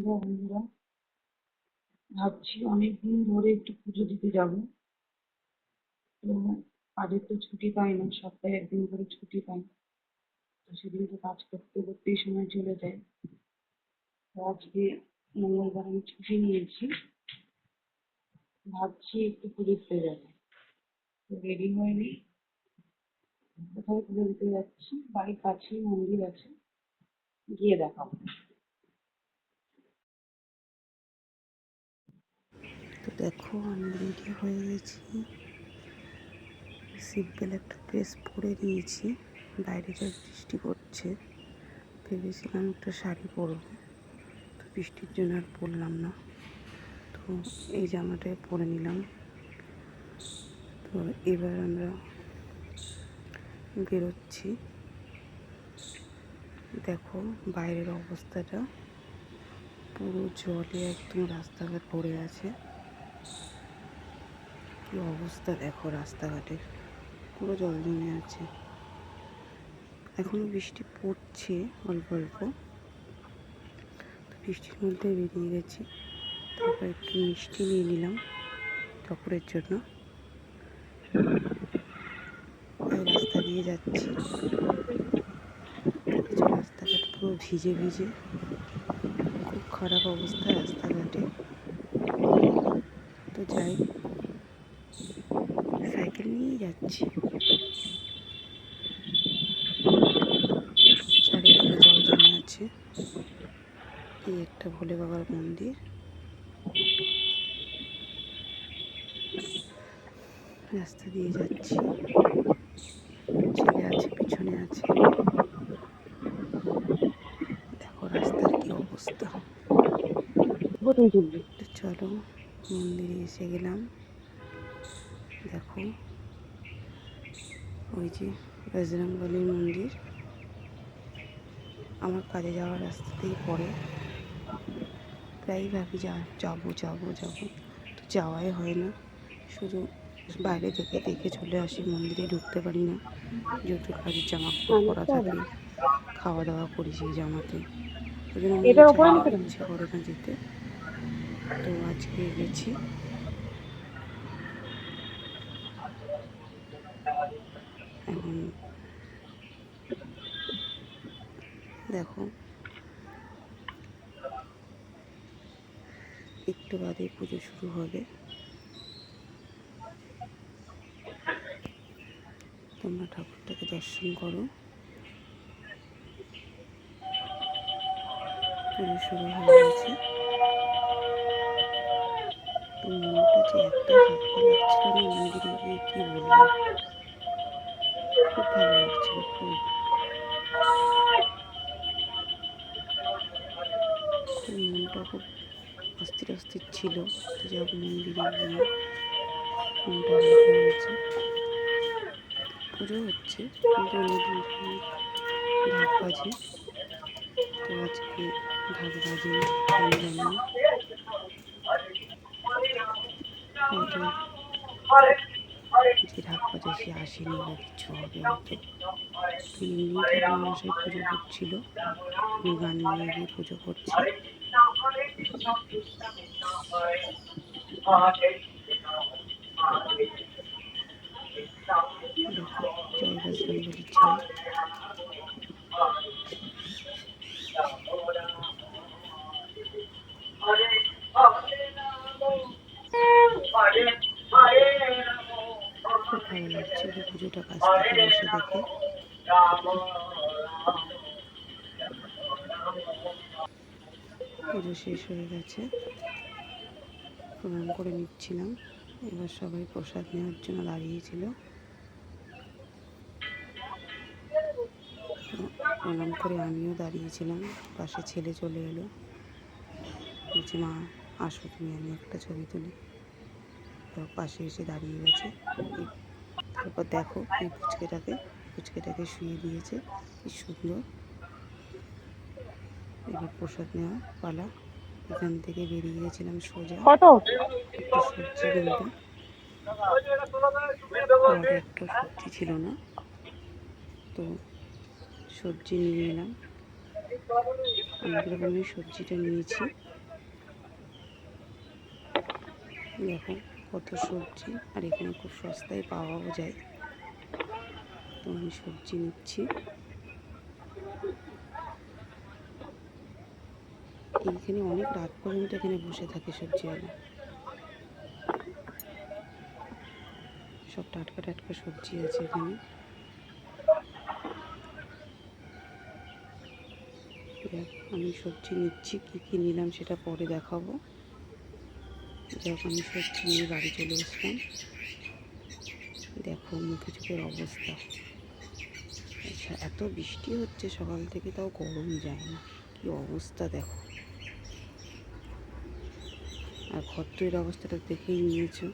সন্ধ্যা বন্ধুরা, ভাবছি অনেকদিন ধরে একটু পুজো দিতে যাব। তো কাজের তো ছুটি পাই না, সপ্তাহে একদিন করে ছুটি পাই। তো সেদিন তো কাজ করতে করতেই সময় চলে যায়। তো আজকে মঙ্গলবার আমি ছুটি নিয়েছি, ভাবছি একটু পুজো দিতে যাবো। তো রেডি হয়নি, কোথায় পুজো দিতে যাচ্ছি, বাড়ির কাছেই মন্দির আছে, গিয়ে দেখাবো। তো দেখো আমি রেডি হয়ে গেছি, সিম্পল একটা ড্রেস পরে নিয়েছি। বাইরে যা বৃষ্টি পড়ছে, ভেবেছিলাম একটা শাড়ি পরবো, তো বৃষ্টির জন্য আর পরলাম না। তো এই জামাটাই পরে নিলাম। তো এবার আমরা বেরোচ্ছি। দেখো বাইরের অবস্থাটা, পুরো জলে একদম রাস্তাঘাট ভরে আছে। কি অবস্থা দেখো, রাস্তাঘাটের পুরো জল জমে আছে। এখনো বৃষ্টি পড়ছে অল্প অল্প। তো বৃষ্টির মধ্যে বেরিয়ে গেছি। তারপর একটু মিষ্টি নিয়ে নিলাম ঠাকুরের জন্য। এই রাস্তা দিয়ে যাচ্ছি, দেখেছো রাস্তাঘাট পুরো ভিজে ভিজে, খুব খারাপ অবস্থা রাস্তাঘাটে। তো যাই, সাইকেল নিয়েই যাচ্ছি। চারিদিকে জল জমে আছে। এই একটা ভোলে বাবার মন্দির, রাস্তা দিয়ে যাচ্ছি। ছেলে আছে, পিছনে আছে। দেখো রাস্তার কি অবস্থা। তো চলো, মন্দিরে এসে গেলাম। দেখো ওই যে বজরংবলীর মন্দির, আমার কাজে যাওয়ার রাস্তাতেই পড়ে। প্রায়ই ভাবি যাবো যাবো যাবো, তো যাওয়াই হয় না। শুধু বাইরে থেকে দেখে চলে আসি, মন্দিরে ঢুকতে পারি না, যেহেতু কাজের জামা কাপড় পরা থাকে, খাওয়া দাওয়া করি সেই জামাতে। ওই জন্য মন চায় না, ইচ্ছে করে না যেতে। তো আজকে গেছি। এখন দেখো একটু বাদে পুজো শুরু হবে। তোমরা ঠাকুরটাকে দর্শন করো। পুজো শুরু হয়ে গেছে। তো মনটা যে এত হালকা লাগছিল না মন্দিরে গিয়ে, কি বলবো, খুব ভালো লাগছিল। খুব খুব মনটা খুব অস্থির অস্থির ছিল। তো যাই হোক, মন্দিরে গিয়ে মনটা হালকা হয়েছে। পুজো হচ্ছে কিন্তু অন্যদিন যেমন ঢাক বাজে, তো আজকে ঢাক বাজেনি কেন জানি না। হয়তো যে ঢাক বাজে সে আসেনি বা কিছু হবে হয়তো। তো এমনি ঠাকুর মশাই পুজো করছিল, আমি গান নিয়ে গিয়ে পুজো করছি। দেখো, জয় বজরংবলী জয়। খুব ভালো লাগছিল পুজোটা কাছ থেকে বসে দেখে। পুজো শেষ হয়ে গেছে, প্রণাম করে নিচ্ছিলাম। এবার সবাই প্রসাদ নেওয়ার জন্য দাঁড়িয়েছিল। তো প্রণাম করে আমিও দাঁড়িয়েছিলাম, পাশে ছেলে চলে এলো, বলছে মা আসো তুমি, আমি একটা ছবি তুলি। তো পাশে এসে দাঁড়িয়ে গেছে। তারপর দেখো এই পুচকেটাকে শুয়ে দিয়েছে, কি সুন্দর। এবার প্রসাদ নেওয়া পালা। এখান থেকে বেরিয়ে গেছিলাম সোজা একটু সবজি কিনতে। ঘরে একটা সবজি ছিল না, তো সবজি নিয়ে এলাম। অনেক রকমের সবজিটা নিয়েছি। দেখো কত সবজি, আর এখানে খুব সস্তায় পাওয়াও যায়, তো আমি সবজি নিচ্ছি। এইখানে অনেক রাত পর্যন্ত এখানে বসে থাকে সবজিওয়ালা, সব টাটকা টাটকা সবজি আছে এখানে। দেখ আমি সবজি নিচ্ছি, কী কী নিলাম সেটা পরে দেখাবো। যাক আমি সবজি নিয়ে বাড়ি চলে এসলাম। দেখো মুখে চোখের অবস্থা, আচ্ছা এত বৃষ্টি হচ্ছে সকাল থেকে, তাও গরম যায় না, কি অবস্থা দেখো। আর ঘর তৈরির অবস্থাটা দেখেই নিয়েছো।